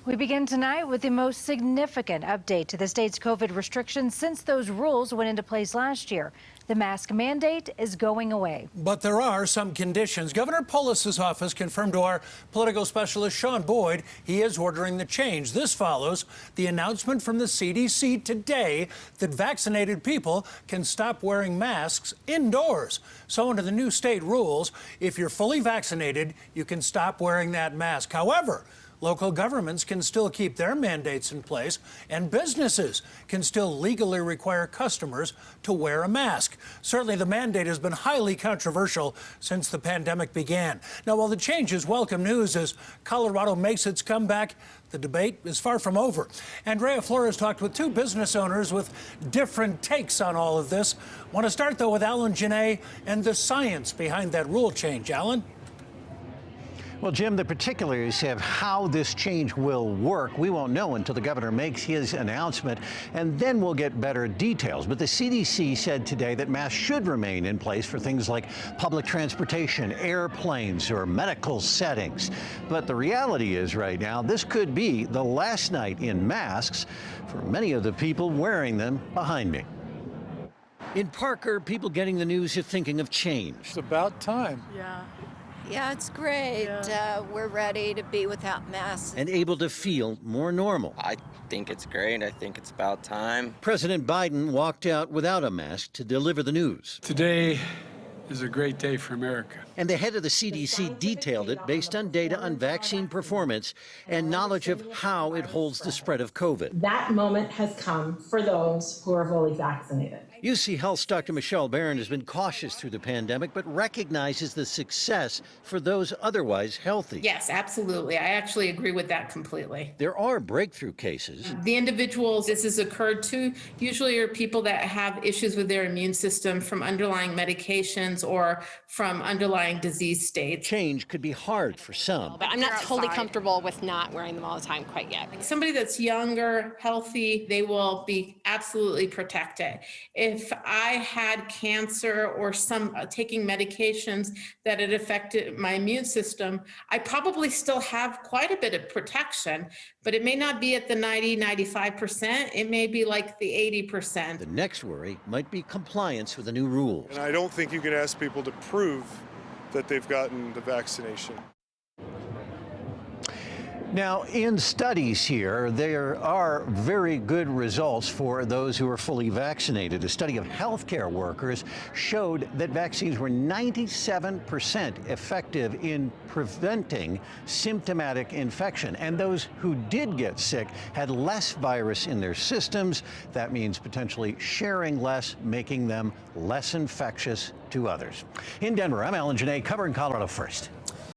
We begin tonight with the most significant update to the state's COVID restrictions since those rules went into place last year. The mask mandate is going away. But there are some conditions. Governor Polis's office confirmed to our political specialist, Sean Boyd, he is ordering the change. This follows the announcement from the CDC today that vaccinated people can stop wearing masks indoors. So under the new state rules, if you're fully vaccinated, you can stop wearing that mask. However, local governments can still keep their mandates in place, and businesses can still legally require customers to wear a mask. Certainly, the mandate has been highly controversial since the pandemic began. Now, while the change is welcome news as Colorado makes its comeback, the debate is far from over. Andrea Flores talked with two business owners with different takes on all of this. Want to start, though, with Alan Gionet and the science behind that rule change. Alan? Well, Jim, the particulars of how this change will work, we won't know until the governor makes his announcement, and then we'll get better details. But the CDC said today that masks should remain in place for things like public transportation, airplanes, or medical settings. But the reality is right now, this could be the last night in masks for many of the people wearing them behind me. In Parker, people getting the news are thinking of change. It's about time. Yeah, it's great. Yeah. We're ready to be without masks. And able to feel more normal. I think it's great. I think it's about time. President Biden walked out without a mask to deliver the news. Today is a great day for America. And the head of the CDC detailed it based on data on vaccine performance and knowledge of how it holds the spread of COVID. That moment has come for those who are fully vaccinated. UC Health's Dr. Michelle Barron has been cautious through the pandemic, but recognizes the success for those otherwise healthy. Yes, absolutely. I actually agree with that completely. There are breakthrough cases. The individuals this has occurred to usually are people that have issues with their immune system from underlying medications or from underlying disease states. Change could be hard for some. But I'm not totally comfortable with not wearing them all the time quite yet. Somebody that's younger, healthy, they will be absolutely protected. If I had cancer or some taking medications that had affected my immune system, I probably still have quite a bit of protection, but it may not be at the 90-95%. It may be like the 80%. The next worry might be compliance with the new rules. And I don't think you can ask people to prove that they've gotten the vaccination. Now, in studies here, there are very good results for those who are fully vaccinated. A study of healthcare workers showed that vaccines were 97% effective in preventing symptomatic infection. And those who did get sick had less virus in their systems. That means potentially sharing less, making them less infectious to others. In Denver, I'm Alan Gionet, covering Colorado First.